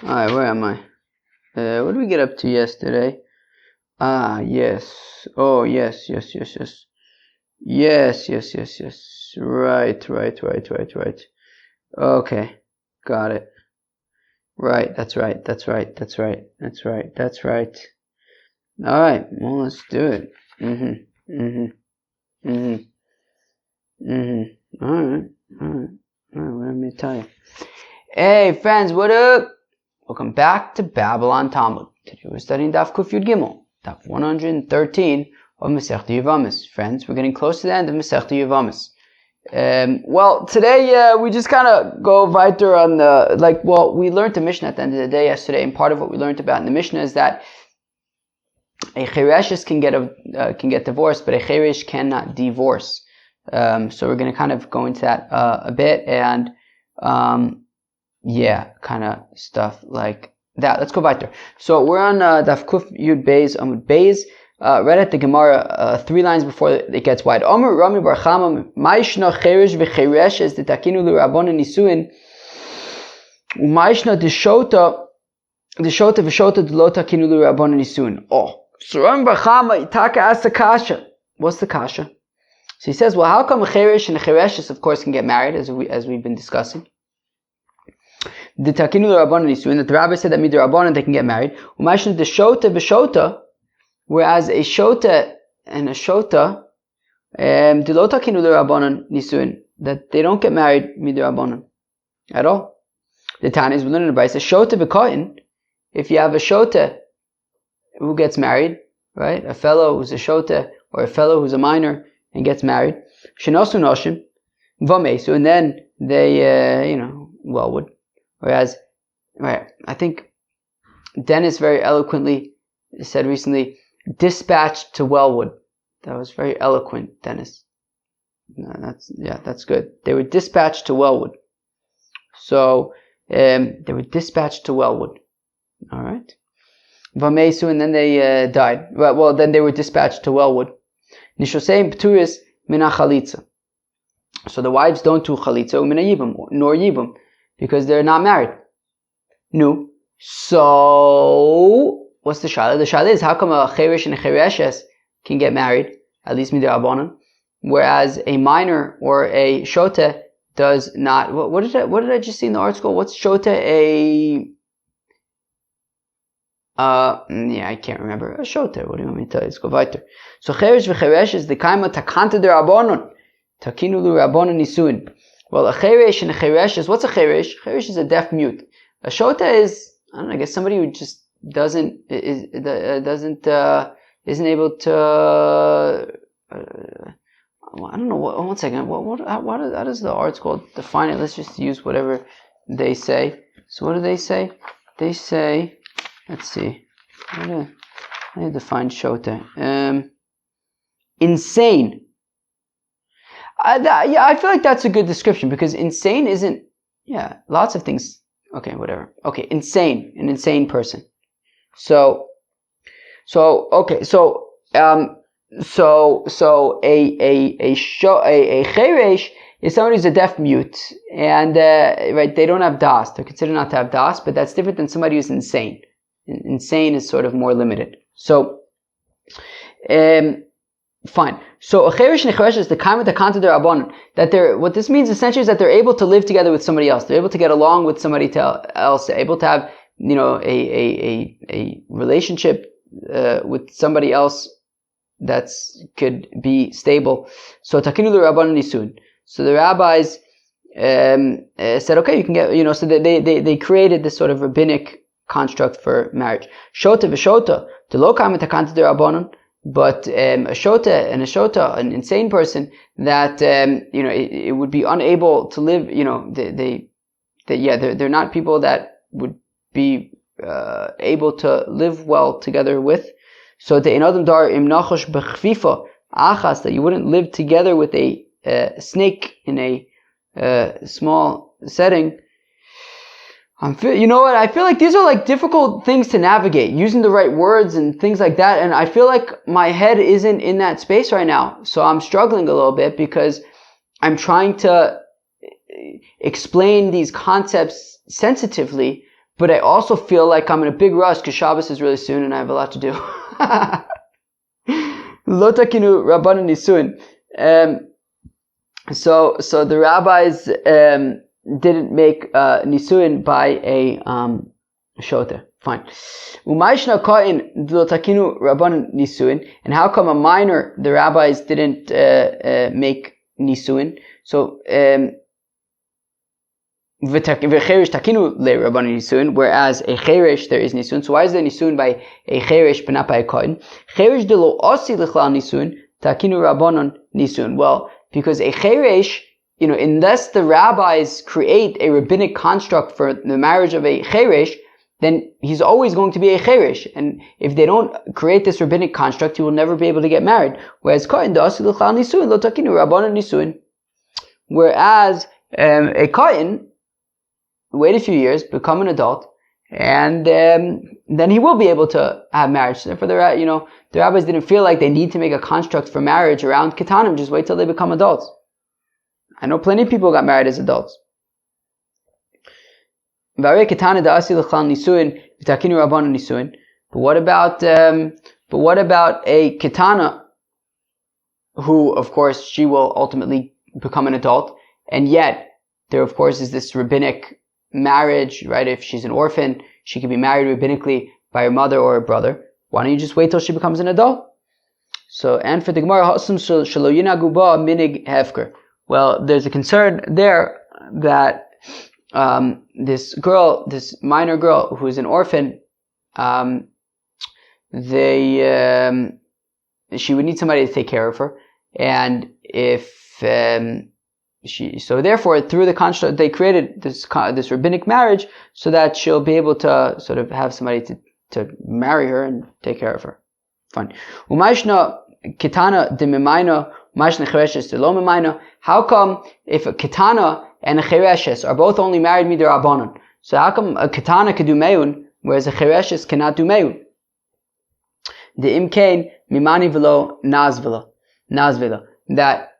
Alright, where am I? What did we get up to yesterday? Yes. Oh, yes. Yes. Right. Okay. Got it. Right, that's right. Alright, well, let's do it. Alright, what am I tell you? Hey, friends, what up? Welcome back to Babylon Talmud. Today we're studying Daf Kuf Yud Gimel, Daf 113 of Masechta Yevamos. Friends, we're getting close to the end of Masechta Yevamos. Well, today we just kind of go weiter on the, we learned the Mishnah at the end of the day yesterday, and part of what we learned about in the Mishnah is that a chereshes can get divorced, but a cheresh cannot divorce. So we're going to kind of go into that a bit, and kind of stuff like that. Let's go weiter. So we're on Daf Kuf Yud Beis Amud Beis. Right at the Gemara, 3 lines before it gets wide. Omer Rami Bar Chama, Ma'ishna cheresh v'chereshes detakinu l'rabon nisuin, u'ma'ishna deshota v'shota d'lo takinu l'rabon nisuin. Oh, so Rami Bar Chama Itaka asked the kasha. What's the kasha? So he says, well, how come a cheresh and a chereshes, of course, can get married, as we've been discussing? The takinu l'rabon nisuin, that the rabbi said that midrabanan they can get married. U'ma'ishna deshota v'shota. Whereas a shota and a shota, that they don't get married midrabanan at all. The Tana's we learn in the Brayso, shota v'kohen. If you have a shota who gets married, right, a fellow who's a shota or a fellow who's a minor and gets married, shenosu noshim v'mesu, and then they, would. Whereas, right, I think Dennis very eloquently said recently, dispatched to Wellwood. That was very eloquent, Dennis. That's good. They were dispatched to Wellwood. So, they were dispatched to Wellwood. Alright. Vamesu, and then they died. Well, then they were dispatched to Wellwood. Nishoseim pturis mina chalitza. So the wives don't do chalitza, mina yibam, nor yibam, because they're not married. No. So, what's the shala? The shala is, how come a cheresh and a chereshes can get married, at least midrabanan, whereas a minor or a shota does not? What did I just see in the article? What's shota? I can't remember. A shota. What do you want me to tell you? Let's go weiter. So cheresh v'chereshes the kaima takanta derabanan takinu l'rabanan nisuin. Well, a cheresh and a chereshes. What's a cheresh? Cheresh is a deaf mute. A shota is, I don't know, I guess somebody who just isn't able to. I don't know. One second. How does the article define it? Let's just use whatever they say. So what do they say? They say, let's see. How do they define shota? Insane. I feel like that's a good description, because insane isn't. Yeah, lots of things. Okay, whatever. Okay, insane. An insane person. So a cheresh is somebody who's a deaf mute, and right, they don't have das. They're considered not to have das, but that's different than somebody who's insane. Insane is sort of more limited. So, fine. So a cheresh and a cheresh is the kaima takanta derabanan. That what this means essentially is that they're able to live together with somebody else. They're able to get along with somebody else. They're able to have a relationship with somebody else could be stable. So takinu l'rabbanan nisun. So the rabbis said, okay, you can get, so they created this sort of rabbinic construct for marriage. Shota v'shota, the lo kaima takanta d'rabbanan. But a shota, an insane person that it would be unable to live. They're not people that would be able to live well together with. So the inadam dar im nachosh bechfifa achas, that you wouldn't live together with a snake in a small setting. You know what? I feel like these are like difficult things to navigate, using the right words and things like that. And I feel like my head isn't in that space right now. So I'm struggling a little bit because I'm trying to explain these concepts sensitively, but I also feel like I'm in a big rush because Shabbos is really soon and I have a lot to do. Lo takinu rabbanan nisuin. So the rabbis didn't make nisuin by a shota. Fine. Umayshna kain lo takinu rabbanan nisuin. And how come a minor the rabbis didn't make nisuin? So v'cheresh takinu le rabbanan nisuin, whereas a cheresh there is nisuin. So why is there nisuin by a cheresh but not by a kain? Cheresh de lo osi lichlal nisuin takinu rabbanan nisuin. Well, because a cheresh, unless the rabbis create a rabbinic construct for the marriage of a cheresh, then he's always going to be a cheresh. And if they don't create this rabbinic construct, he will never be able to get married. Whereas kain de osi lichlal nisuin lo takinu rabbanan nisuin. Whereas a kain, wait a few years, become an adult, and then he will be able to have marriage. Therefore, the rabbis didn't feel like they need to make a construct for marriage around ketanim. Just wait till they become adults. I know plenty of people got married as adults. But what about a ketana, who, of course, she will ultimately become an adult, and yet there, of course, is this rabbinic marriage, right? If she's an orphan, she can be married rabbinically by her mother or her brother. Why don't you just wait till she becomes an adult? So, and for the Gemara, minig hefker. Well, there's a concern there that this minor girl who's an orphan, she would need somebody to take care of her, and so therefore, through the construct, they created this rabbinic marriage so that she'll be able to sort of have somebody to marry her and take care of her. Fine. Umayshna kitana de mimayna, umayshna chereshes de lo mimayna. How come if a kitana and a chereshes are both only married midirabanan? So how come a kitana can do meun, whereas a chereshes cannot do meun? The imkain mimani velo nazvila. That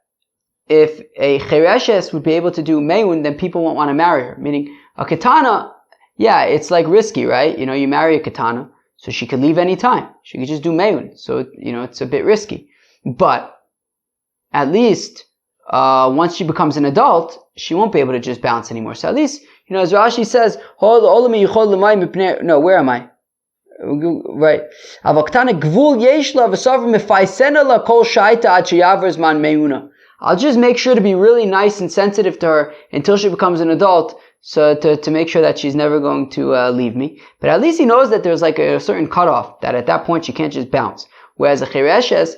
if a chereshes would be able to do meun, then people won't want to marry her. Meaning, a katana, yeah, it's like risky, right? You marry a katana, so she could leave any time. She could just do meun. So, it's a bit risky. But, at least, once she becomes an adult, she won't be able to just bounce anymore. So at least, as Rashi says, no, where am I? Right. I'll just make sure to be really nice and sensitive to her until she becomes an adult, so to make sure that she's never going to leave me. But at least he knows that there's like a certain cutoff, that at that point she can't just bounce. Whereas a chereshes,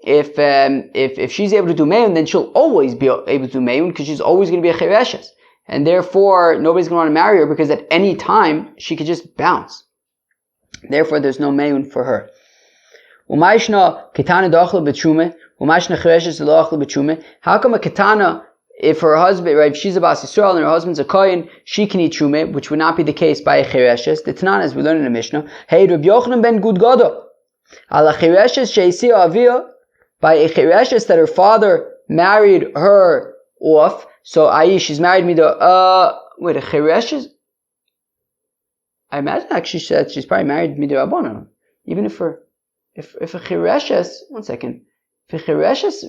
if she's able to do meun, then she'll always be able to do meun, because she's always going to be a chereshes. And therefore, nobody's going to want to marry her, because at any time, she could just bounce. Therefore, there's no meun for her. Umayshna kitana dochla b'tshume, umayshna chereshes lo achla b'tshume. How come a kitana, if her husband, right, if she's a bas Yisrael and her husband's a kohen, she can eat shume, which would not be the case by a chereshes? The Tanan, as we learn in the Mishnah, hey, Reb Yochanan ben Gudgado, ala chereshes sheisi avia, by a chereshes that her father married her off. So, she's married me to a chereshes. I imagine actually that she's probably married me to Rabbanon. Even if a chereshes, one second, if a chereshes,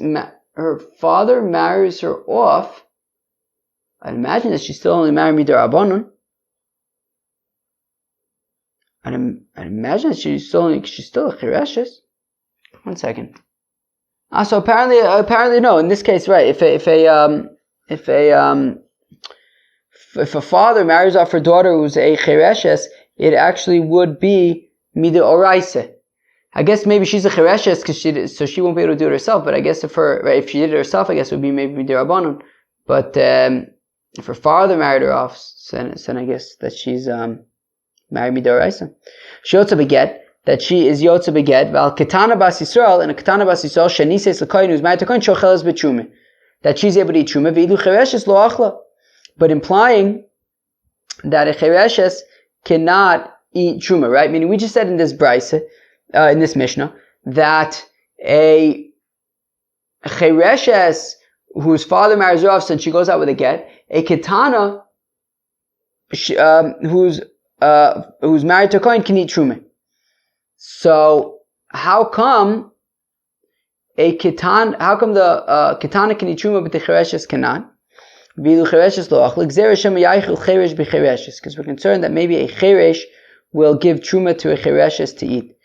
her father marries her off, I'd imagine that she's still only married me to Rabbanon. I'd imagine that she's still a chereshes. One second. So apparently no. In this case, right? If a father marries off her daughter who's a chereshes, it actually would be mida oraisa. I guess maybe she's a chereshes so she won't be able to do it herself. But I guess if she did it herself, I guess it would be maybe mida rabbanon. But if her father married her off, then I guess that she's married mida oraisa. Shotza beget, that she is yotza beget. Val ketana bas Yisrael, and a ketana bas Yisrael shenises l'koyin who's married to koyin shocheles b'tshume, that she's able to eat tshume. V'ilu chereshes lo achla, but implying that a chereshes cannot eat truma, right? Meaning we just said in this brayse, in this Mishnah, that a chereshes whose father marries her off, since she goes out with a get, a ketana whose who's married to a Kohen can eat truma. So how come the Ketana can eat truma but the Chereshes cannot? Because we're concerned that maybe a Cheresh will give truma to a Chereshes to eat.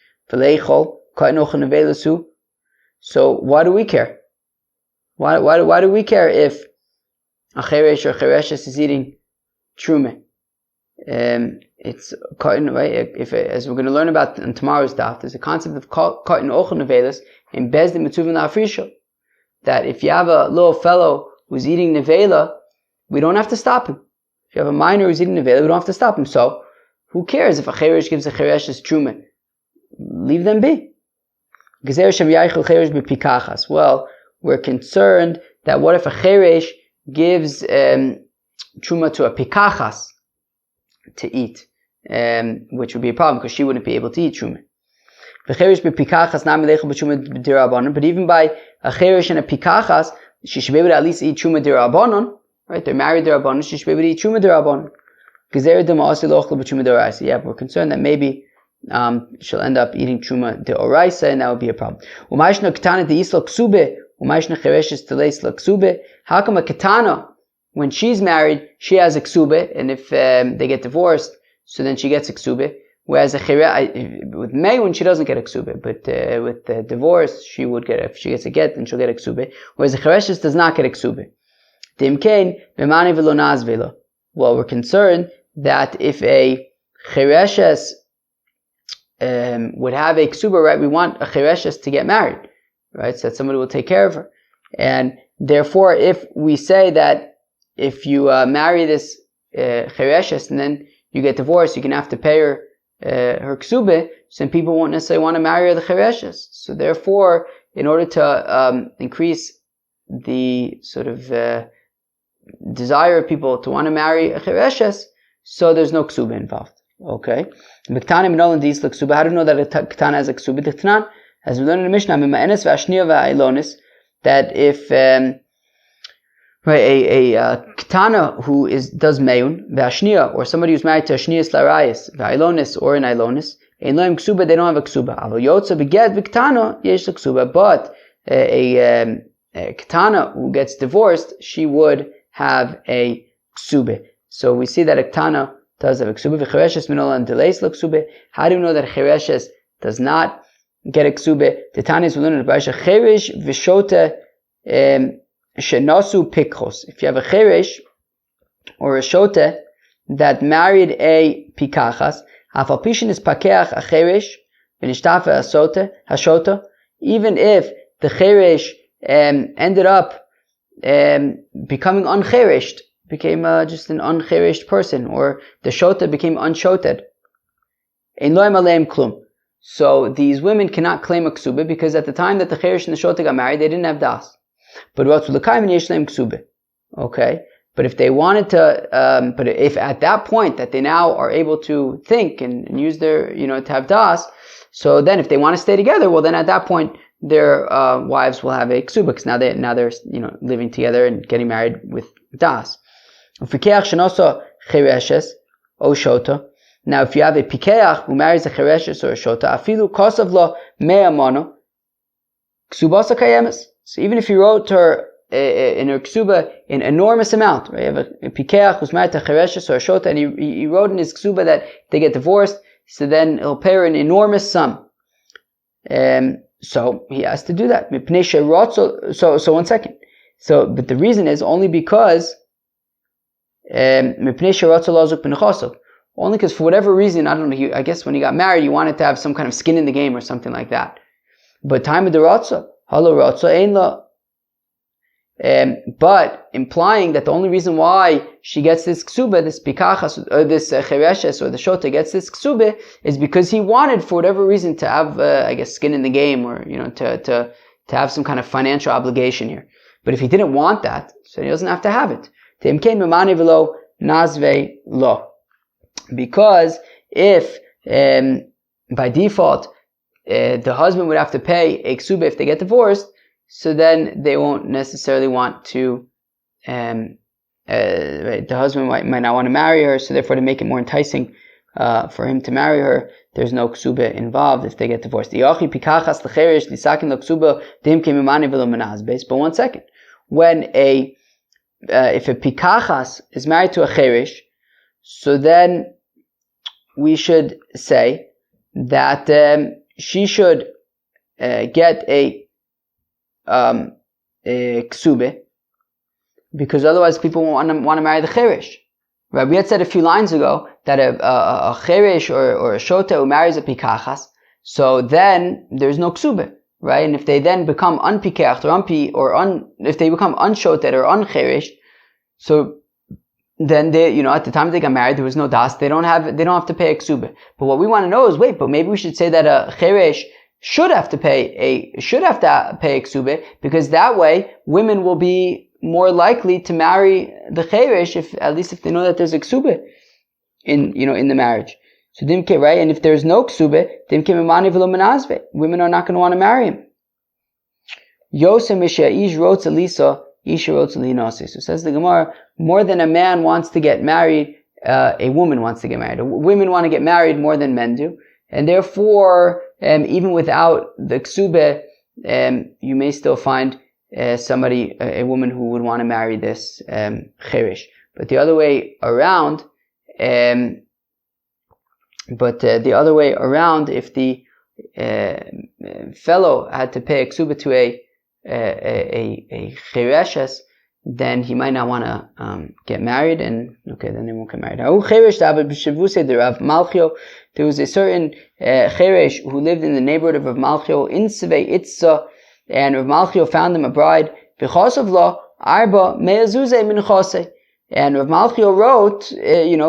So why do we care? Why do we care if a Cheresh or Chereshes is eating truma? It's right. If as we're going to learn about in tomorrow's daf, there's a concept of katan ochel nevelas in bezdin mitzuvim la'afrisha. That if you have a little fellow who's eating nevela, we don't have to stop him. If you have a minor who's eating nevela, we don't have to stop him. So who cares if a cheresh gives a chereshes truma? Leave them be. Well, we're concerned that what if a cheresh gives truma to a pikachas to eat, which would be a problem because she wouldn't be able to eat truma. But even by a cheresh and a pikachas, she should be able to at least eat truma derabanan. Right? They're married derabanan. She should be able to eat truma derabanan. Yeah, but we're concerned that maybe she'll end up eating truma deoraisa, and that would be a problem. How come a ketana, when she's married, she has a ksube, and if they get divorced, so then she gets a ksube. Whereas with Mayun, she doesn't get a ksube, but with the divorce, she would get. If she gets a get, then she'll get a ksube. Whereas a chereshes does not get a ksube. Well, we're concerned that if a chereshes would have a ksuba, right? We want a chereshes to get married, right? So that somebody will take care of her. And therefore, if we say that if you marry this chereshes and then you get divorced, you're going to have to pay her her ksube, so then people won't necessarily want to marry her the chereshes. So therefore, in order to increase the sort of desire of people to want to marry a chereshes, so there's no ksuba involved. Okay. How do we know that a ketana has a ksuba? As we learned in the Mishnah, that if a ketana who does meyun, v'ashnia, or somebody who's married to a shnias larayis, v'ailonis, or an ailonis, ein loim ksuba, they don't have a ksuba. Alo yotza beget v'ketana, yesh ksuba. But a ketana who gets divorced, she would have a ksuba. So we see that a ketana does have a ksuba. V'chereshes minola and delays la ksuba. How do we know that chereshes does not get a ksuba? The Tanis will learn in the Baisha cheresh v'shota shenasu pikchos. If you have a cheresh or a shota that married a pikachas, afal pishin is pakeach a cheresh v'nishtafa hashota. Even if the cheresh ended up becoming unchereshed, became just an unchereshed person, or the shota became unshoted. Ein loim aleim klum. So these women cannot claim a ksuba because at the time that the cheresh and the shota got married, they didn't have das. But okay. But if they wanted to, but if at that point that they now are able to think and use their, to have das, so then if they want to stay together, well then at that point their wives will have a ksuba because now they're living together and getting married with das. Now, if you have a pikeach who marries a chereshes or a shota, afilu kosav lo mea mono, ksubasa kayemes. So even if you wrote her in her ksuba an enormous amount, right? You have a pikeach who's married to a chereshes or a shota, and he wrote in his ksuba that they get divorced, so then he'll pay her an enormous sum. So he has to do that. So 1 second. So, but the reason is only because only because for whatever reason, I don't know, I guess when he got married, he wanted to have some kind of skin in the game or something like that. But time of the ratza, halo ratza ein la. But implying that the only reason why she gets this ksuba, this pikachas, or this chereshes, or the shota gets this ksuba, is because he wanted, for whatever reason, to have, skin in the game, or to have some kind of financial obligation here. But if he didn't want that, so he doesn't have to have it. Because if by default the husband would have to pay a ksuba if they get divorced, so then they won't necessarily want to. The husband might not want to marry her, so therefore to make it more enticing for him to marry her, there's no ksuba involved if they get divorced. But one second, when if a pikachas is married to a cherish, so then we should say that she should get a ksube, because otherwise people won't want to marry the cherish. Right? We had said a few lines ago that a cherish or a shota who marries a pikachas, so then there's no ksube, right? And if they then become unpikecht if they become unshotet or uncherish, so then they, at the time they got married, there was no das. They don't have to pay a ksube. But what we want to know is, but maybe we should say that a cherish should have to pay a ksube, because that way women will be more likely to marry the cherish at least if they know that there's a ksube in the marriage. So dimke, right? And if there's no ksube, dimke memani v'lo menazve. Women are not going to want to marry him. Yosem ish rotz elisa isha rotz linase. So says the Gemara, more than a man wants to get married, a woman wants to get married. Women want to get married more than men do, and therefore, even without the ksube, you may still find a woman who would want to marry this cherish. But the other way around, if the fellow had to pay a ksuba to a chereshes, then he might not want to get married, and then they won't get married. There was a certain cheresh who lived in the neighborhood of Rav Malchio in Svei Itza, and Rav Malchio found him a bride. And Rav Malchio wrote,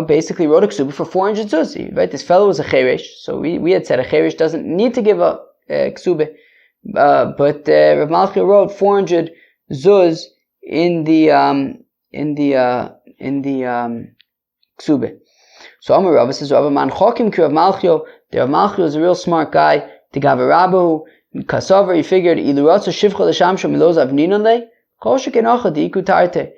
basically wrote a ksuba for 400 zuz. Right? This fellow was a cheresh, so we had said a cheresh doesn't need to give a ksuba, but Rav Malchio wrote 400 zuz in the ksuba. So Amar Rava says, Rava man chokim ki Rav Malchio. The Rav Malchio is a real smart guy. The Gavarabahu Kasavar, he figured iluratza shivcha l'shamsho miloz avninanle kol shekenacha diiku tarte.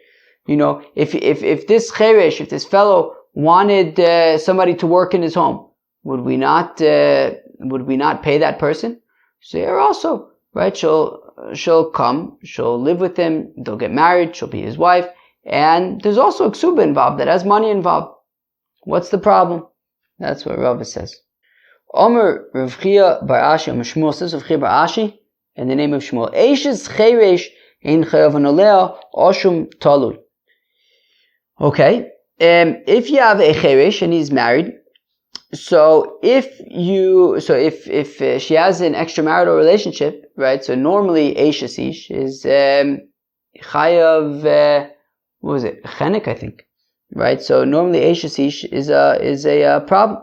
If this cheresh, if this fellow wanted somebody to work in his home, would we not pay that person? So here also, right? She'll come, she'll live with him, they'll get married, she'll be his wife, and there's also a ksuba involved that has money involved. What's the problem? That's what Rava says. Omer Rav Chia bar Ashi, Omer Shmuel says Rav Chia bar Ashi, in the name of Shmuel, Eishes cheresh ein chayav anolea oshum talul. Okay, if you have a cheresh and he's married, so if she has an extramarital relationship, right? So normally Eishes ish is chayav, what was it? Chenek, I think, right? So normally Eishes ish is a problem.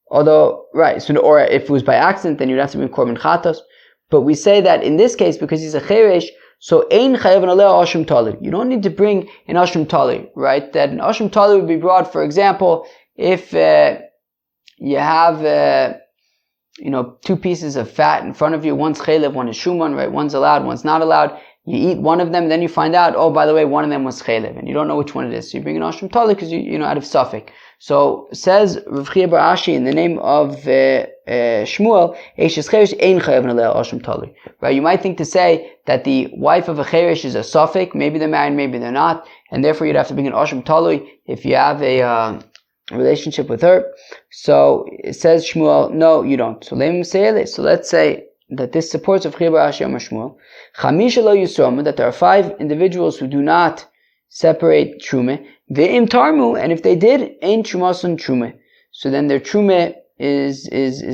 Although, right, so, or if it was by accident, then you'd have to bring korban chatos. But we say that in this case, because he's a cheresh, so ein chayav anolea ashum tali. You don't need to bring an ashum tali, right? That an ashum tali would be brought, for example, if you have two pieces of fat in front of you. One's chaylev, one is shuman, right? One's allowed, one's not allowed. You eat one of them, then you find out, oh, by the way, one of them was chaylev, and you don't know which one it is. So you bring an ashum tali because you out of suffix. So says Rav Chia bar Ashi in the name of Shmuel, Eishes cheresh ein chayav anolea ashum tali. Right? You might think to say that the wife of a cheresh is a suffix. Maybe they're married, maybe they're not, and therefore you'd have to bring an ashum tali if you have a relationship with her. So it says Shmuel, no, you don't. So let's say that this supports Rav Chia bar Ashi Amar Shmuel. Chamisha lo yusromu, that there are 5 individuals who do not separate truma. Ve'im tarmu, and if they did, ein trumasun truma. So then their truma is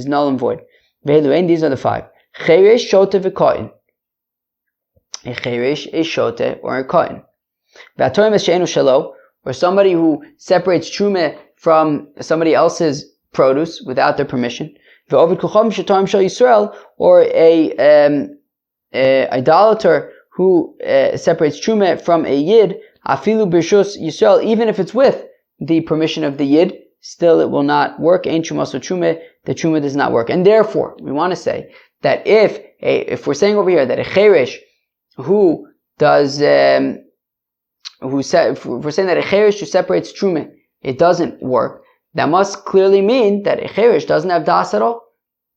null and void. Ve'eluein, these are the 5. Cheresh, shote, v'kotin. A cheresh, a shote, or a kotin. Ve'atorim es she'enu shelo, or somebody who separates truma from somebody else's produce without their permission. Ve'ovid kucham shetorim shel Yisrael, or a idolater who separates truma from a yid, afilu b'rshus Yisrael, even if it's with the permission of the yid, still it will not work. Ein trumas truma, the truma does not work. And therefore, we want to say that if we're saying over here that a cheresh who does, if we're saying that a cheresh who separates truma, it doesn't work, that must clearly mean that a cherish doesn't have das at all,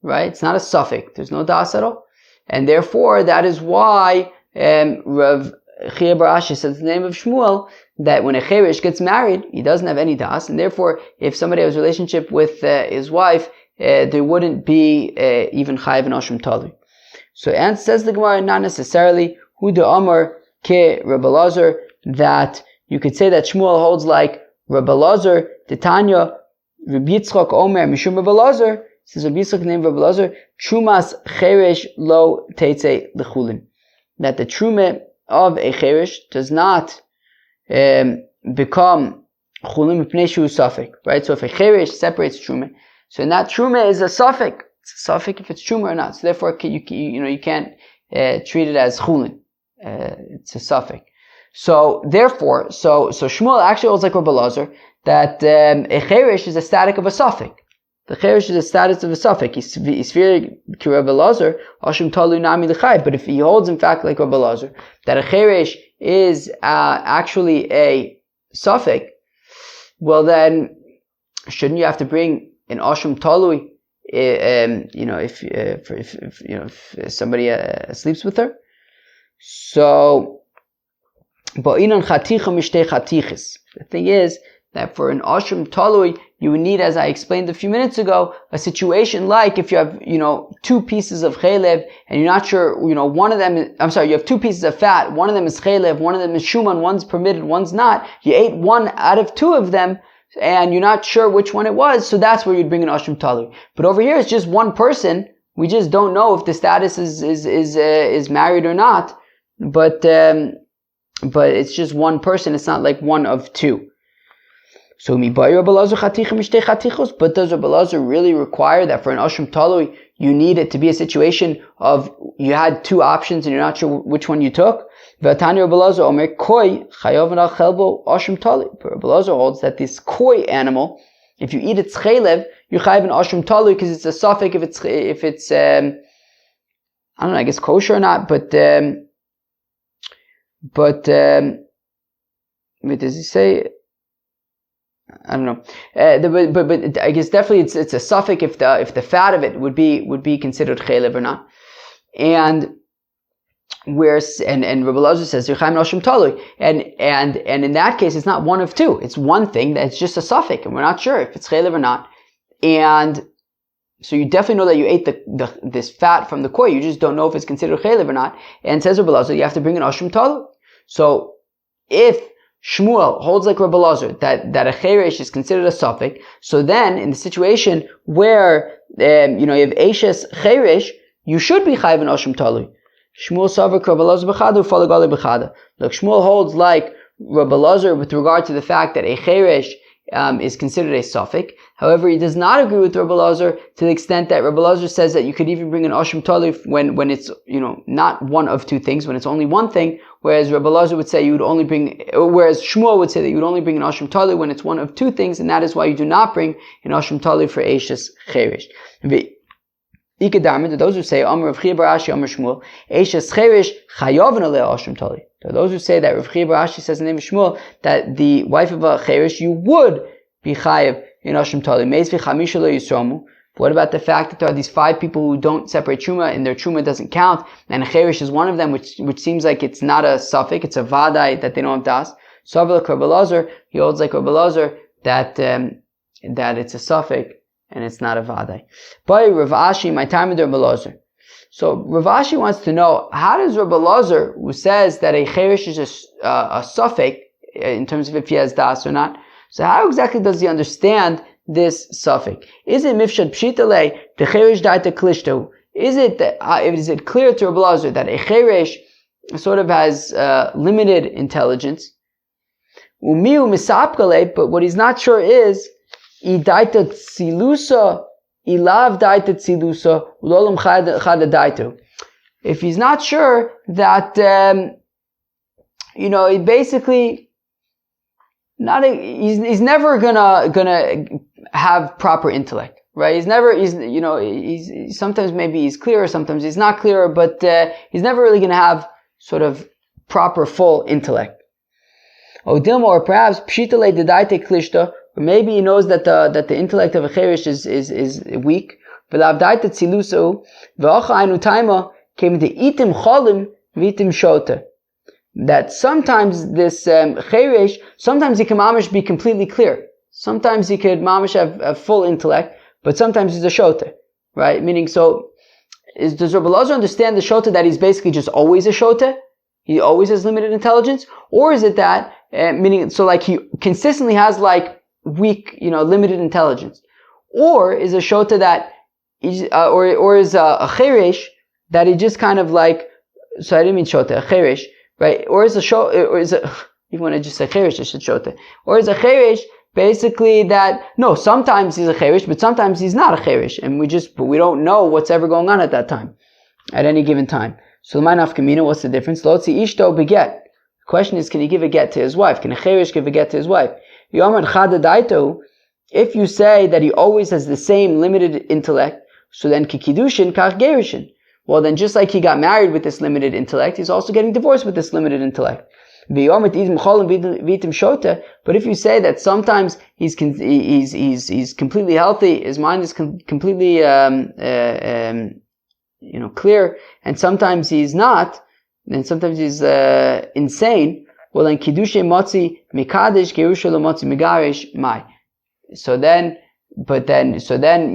right? It's not a suffix. There's no das at all. And therefore, that is why Rav Chia bar Ashi says the name of Shmuel, that when a cherish gets married, he doesn't have any das, and therefore, if somebody has a relationship with his wife, there wouldn't be even chayiv and ashram talui. So, and says the Gemara, not necessarily, hu de amar ke Rabbi Elazar, that you could say that Shmuel holds like Rabbi Elazar, Titania, Rabbi Yitzchak Omer, Mishum Rabbi Elazar, says Rabbi Yitzchak named Rabbi Elazar, Trumas Cheresh lo teitze lechulin. That the truma of a cheresh does not become chulin mipnei shu safek, right? So if a cheresh separates truma, so in that truma is a safek. It's a safek if it's truma or not. So therefore, you can't treat it as chulin. It's a safek. So therefore, so Shmuel actually holds like Rabbi Elazar that a cheresh is a static of a safek. The cheresh is a status of a suffix. He's fearing Rabbi Elazar, Ashim Talu Nami L'chai. But if he holds, in fact, like Rabbi Elazar, that a cheresh is actually a suffix, well then, shouldn't you have to bring an Ashim Talu? If somebody sleeps with her. So, Ba'inan Chaticha Mishtei Chatichis. The thing is that for an Ashim Talui, you would need, as I explained a few minutes ago, a situation like if you have, two pieces of chaylev and you're not sure, one of them you have two pieces of fat, one of them is chaylev, one of them is shuman, one's permitted, one's not. You ate one out of two of them and you're not sure which one it was, so that's where you'd bring an Ashim Talui. But over here it's just one person. We just don't know if the status is married or not. But it's just one person. It's not like one of two. So, but does Rabbi Elazar really require that for an Ashram Talui, you need it to be a situation of you had two options and you're not sure which one you took? But Rabbi Elazar holds that this koi animal, if you eat its chaylev, you chayiv an Ashram Talui because it's a suffix if it's I don't know, I guess kosher or not, but does he say? I don't know, but I guess definitely it's a suffix if the fat of it would be considered chaylev or not, and Rabbi Elazar says Yechaim Noshim Talui, and in that case it's not one of two, it's one thing that's just a suffix, and we're not sure if it's chaylev or not, and so you definitely know that you ate this fat from the koi, you just don't know if it's considered chaylev or not, and says Rabbi Elazar you have to bring an Ashim Talui. So if Shmuel holds like Rabbi Elazar that a cheresh is considered a suffix, so then in the situation where you have Eishes cheresh, you should be chayiv an Ashim Talui. Shmuel savak Rabbi Elazar b'chada u'falag alei b'chada. Look, Shmuel holds like Rabbi Elazar with regard to the fact that a cheresh is considered a suffix. However, he does not agree with Rabbi Elazar to the extent that Rabbi Elazar says that you could even bring an Ashim Talui when it's not one of two things, when it's only one thing. Whereas Rabbi Elazar would say you would only whereas Shmuel would say that you would only bring an Ashim Talui when it's one of two things, and that is why you do not bring an Ashim Talui for Eishes cheresh. Those who say Amar Rav Chia bar Ashi Amar Shmuel Eishes cheresh chayav alei Ashim Talui. Those who say that Rav Chia bar Ashi says in the name of Shmuel that the wife of a cheresh you would be chayav in Ashim Talui. Meizvi chamisha lo yisromu. What about the fact that there are these 5 people who don't separate truma and their truma doesn't count, and a cheresh is one of them, which seems like it's not a suffix, it's a vadai that they don't have das. So like Rabbi Elazar, he holds like Rabbi Elazar that it's a suffix and it's not a vadai. By Rav Ashi, my time with Rabbi Elazar. So Rav Ashi wants to know, how does Rabbi Elazar, who says that a cheresh is a suffix in terms of if he has das or not, so how exactly does he understand this suffix? Is it mifshad pshitale the cheresh daita klishto? Is it clear to Rabbi Elazar that a cheresh sort of has limited intelligence? Umiu misapkale, but what he's not sure is I daita tzilusa ilav daita tzilusa ulolam chada daito. If he's not sure that he basically he's never gonna have proper intellect, right? He's sometimes maybe he's clearer, sometimes he's not clearer, but he's never really gonna have sort of proper full intellect. Or perhaps pshitale dedaite klishta or maybe he knows that the intellect of a cherish is weak. That sometimes this cherish, sometimes he can mamish be completely clear. Sometimes he could mamish have a full intellect, but sometimes he's a shota, right? Meaning, so does Rabbi Elazar understand the shota that he's basically just always a shota? He always has limited intelligence? Or is it that, meaning, so like he consistently has like weak, limited intelligence? Or is a shota that, or is a cheresh that he just kind of like, so I didn't mean shota, a cheresh, right? Or is a shota, or is a, even when I just say cheresh, I should shota. Or is a cheresh basically that, no, sometimes he's a cheresh, but sometimes he's not a cheresh, and we don't know what's ever going on at that time, at any given time. So my nafkamina, what's the difference? Lotzi ishto beget. The question is, can he give a get to his wife? Can a cheresh give a get to his wife? Yomer chada daito. If you say that he always has the same limited intellect, so then kikidushin kach gerishin. Well, then just like he got married with this limited intellect, he's also getting divorced with this limited intellect. But if you say that sometimes he's completely healthy, his mind is completely clear, and sometimes he's not, and sometimes he's insane, well then kidushe motzi mikadish gerusha lo motzi megarish mai. So then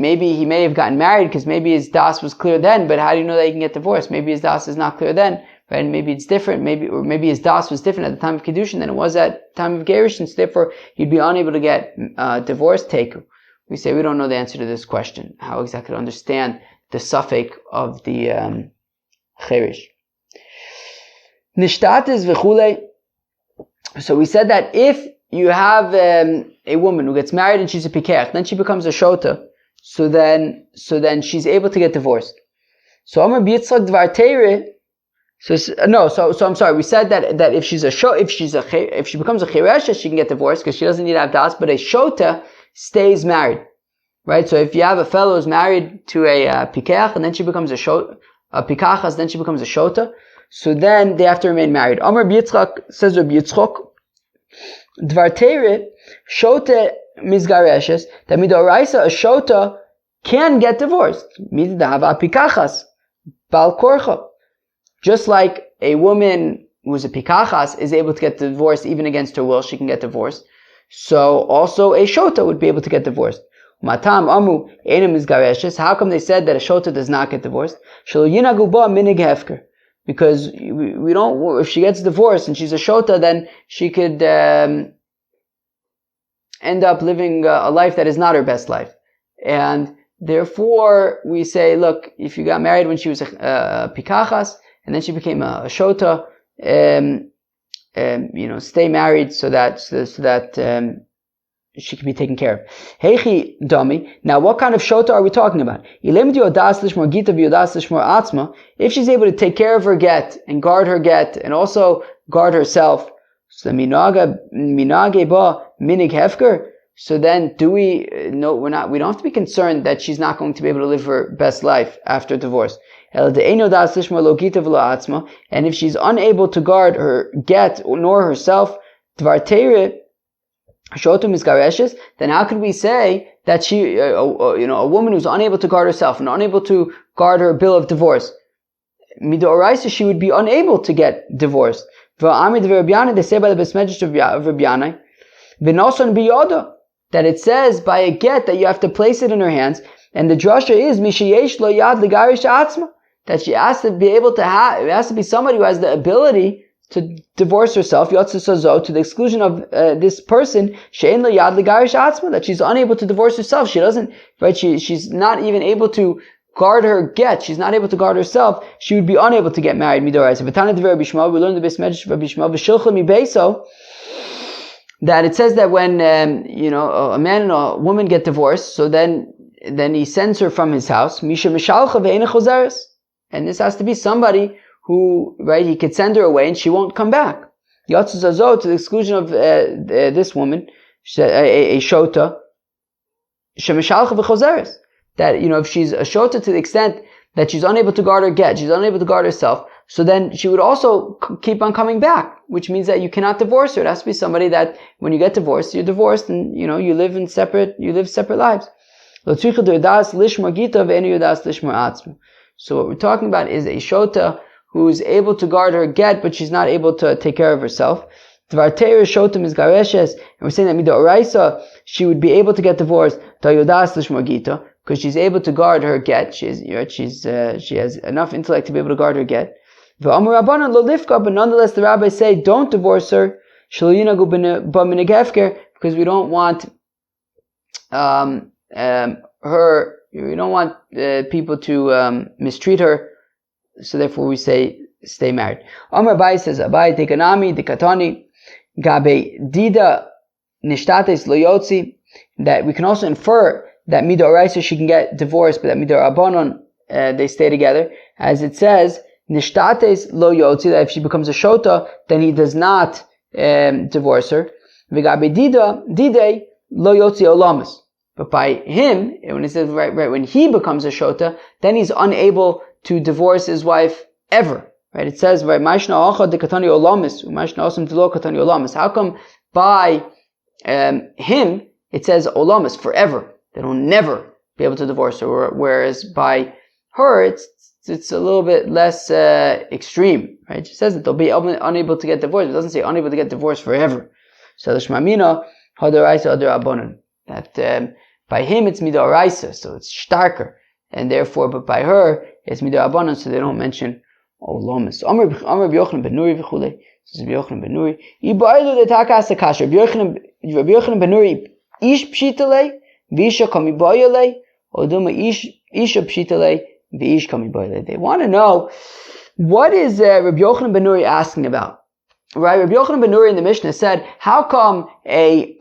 maybe he may have gotten married because maybe his das was clear then, but how do you know that he can get divorced? Maybe his das is not clear then, right? And maybe it's different, maybe his das was different at the time of Kiddushin than it was at the time of Gerushin, so therefore he'd be unable to get divorced. Teku. We say we don't know the answer to this question, how exactly to understand the suffix of the cherish. Nishtatis v'chulei. So we said that if you have a woman who gets married and she's a pikech, then she becomes a shota, so then she's able to get divorced. So Amar B'Yitzchak Dvar Teire. So I'm sorry. We said that if she becomes a cheresha, she can get divorced because she doesn't need to have das. But a shota stays married, right? So if you have a fellow who's married to a pikech and then she becomes a pikachas, then she becomes a shota. So then they have to remain married. Amar B'Yitzchak, says Rabbi Yitzchok, Dvar Teire shota mizgareshes, that midoraisa a shota can get divorced. Midahava pikachas bal korcha. Just like a woman who's a pikachas is able to get divorced even against her will, she can get divorced. So also a shota would be able to get divorced. Matam amu enam mizgareshes. How come they said that a shota does not get divorced? Shelo yinagu ba minig hefker. Because we don't, if she gets divorced and she's a shota, then she could end up living a life that is not her best life. And therefore, we say, look, if you got married when she was a pikachas, and then she became a shota, stay married so that she can be taken care of. Heichi dami. Now, what kind of shota are we talking about? If she's able to take care of her get and guard her get and also guard herself, so minage ba minig hefker. So then, we don't have to be concerned that she's not going to be able to live her best life after divorce. And if she's unable to guard her get nor herself, then how could we say that she, a woman who's unable to guard herself and unable to guard her bill of divorce, midoraisa, she would be unable to get divorced. They say by the Besmedrash of Rabbi Yanai, that it says by a get that you have to place it in her hands, and the drasha is mishayesh lo yad ligarish atzma, that she has to be able to have, it has to be somebody who has the ability to divorce herself, to the exclusion of this person, she'en lo yad ligarish atzma, that she's unable to divorce herself. She doesn't, right? She's not even able to guard her get. She's not able to guard herself. She would be unable to get married. Midoraisa. V'tana d'ver Rabbi Shmuel, we learned the Besmedrash of Rabbi Shmuel, v'shilcha mi beiso, that it says that when a man and a woman get divorced, so then he sends her from his house. Misha mishalcha ve'ena chozeres, and this has to be somebody who, right, he could send her away and she won't come back. Yatzu zazo, to the exclusion of this woman, a shota, shemishalcha ve'chozeres, that if she's a shota to the extent that she's unable to guard her get, she's unable to guard herself, so then she would also keep on coming back, which means that you cannot divorce her. It has to be somebody that when you get divorced, you're divorced and, you live separate lives. So what we're talking about is a shota who's able to guard her get, but she's not able to take care of herself. And we're saying that midoraisa, she would be able to get divorced because she's able to guard her get. She has enough intellect to be able to guard her get. But nonetheless, the rabbis say, don't divorce her, because we don't want people to mistreat her. So therefore, we say stay married. Amar Abai says, Abai dekanami dekatani gabe dida nishtates loyotzi, that we can also infer that midoraisa she can get divorced, but that midorabanon they stay together, as it says. Nishtates lo yotzi, that if she becomes a shota, then he does not divorce her. V'gabe dide lo yotzi olamas. But by him, when it says right, when he becomes a shota, then he's unable to divorce his wife ever. Right? It says, right, mashna acha de katani olamas, mashna osam de lo katani olamas. How come by him it says olamas, forever? They will never be able to divorce her. Whereas by her, it's a little bit less extreme, right? She says that they'll be unable to get divorced. It doesn't say unable to get divorced forever. So the shmamina hadaraisa hadarabonon, that by him it's midoraisa, so it's starker, and therefore, but by her it's midorabonon, so they don't mention olamis. Amar b'yochanan ben Nuri v'chulei. This is b'yochanan ben Nuri. Ibailu detaka asakasha. B'yochanan ben Nuri ish pshitale v'isha kamibayale oduma isha pshitale. They want to know, what is Rabbi Yochanan ben Nuri asking about? Right, Rabbi Yochanan ben Nuri in the Mishnah said, how come a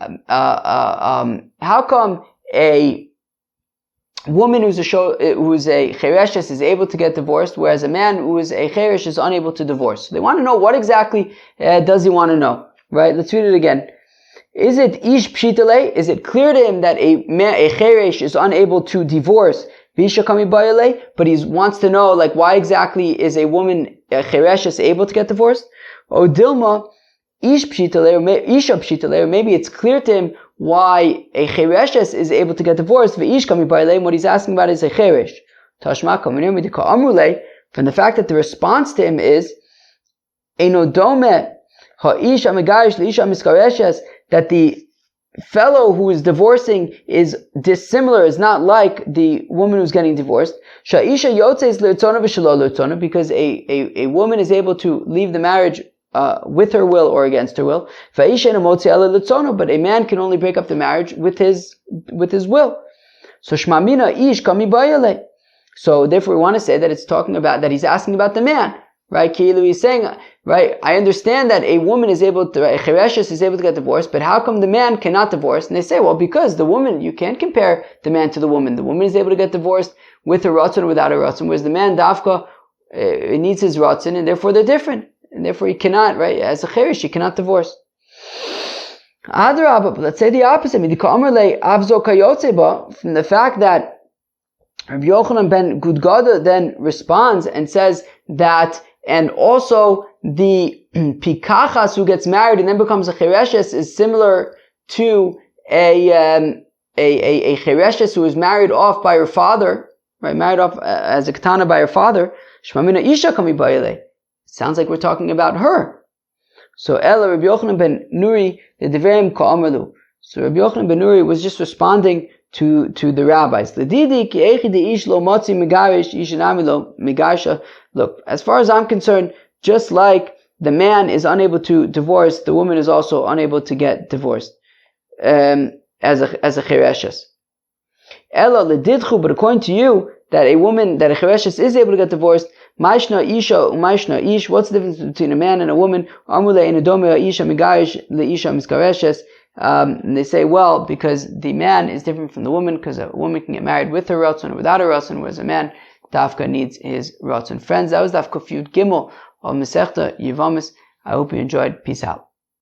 woman who's a chereshes is able to get divorced, whereas a man who is a cheresh is unable to divorce? So they want to know, what exactly does he want to know? Right, let's read it again. Is it ish pshitale? Is it clear to him that a cheresh is unable to divorce? But he wants to know, like, why exactly is a woman, a chereshes, able to get divorced? Or Dilma, isha pshitale, or maybe it's clear to him why a chereshes is able to get divorced. What he's asking about is a cheresh. From the fact that the response to him is, that the fellow who is divorcing is dissimilar, is not like the woman who's getting divorced. Because a woman is able to leave the marriage with her will or against her will. But a man can only break up the marriage with his will. So shmamina ish kami bayale. So therefore we want to say that it's talking about, that he's asking about the man. Right? Ki'ilu, he's saying, right, I understand that a woman is able to, a chereshes is able to get divorced, but how come the man cannot divorce? And they say, well, because the woman, you can't compare the man to the woman. The woman is able to get divorced with her ratzon or without her ratzon, whereas the man, dafka, needs his ratzon, and therefore they're different. And therefore he cannot, right, as a cheresh, he cannot divorce. Adrabah, but let's say the opposite. From the fact that Rabbi Yochanan ben Gudgada then responds and says that, and also the pikachas who gets married and then becomes a chereshes is similar to a chereshes who is married off by her father, right? Married off as a katana by her father. Shmamina isha kami bayile. Sounds like we're talking about her. So Ella Rabbi Yochanan ben Nuri the Devarim ka'amalu. So Rabbi Yochanan ben Nuri was just responding to the rabbis. Look, as far as I'm concerned, just like the man is unable to divorce, the woman is also unable to get divorced as a chereshes. Ella ledidchu, but according to you, that a chereshes is able to get divorced. Maishna isha umaishna ish. What's the difference between a man and a woman? Amule in adome isha migayish leisha miskareshes. And they say, well, because the man is different from the woman, because a woman can get married with her ratzon or without her ratzon, whereas a man, dafka, needs his ratzon. Friends, that was dafka Yud Gimel of Masechta Yevamos. I hope you enjoyed. Peace out.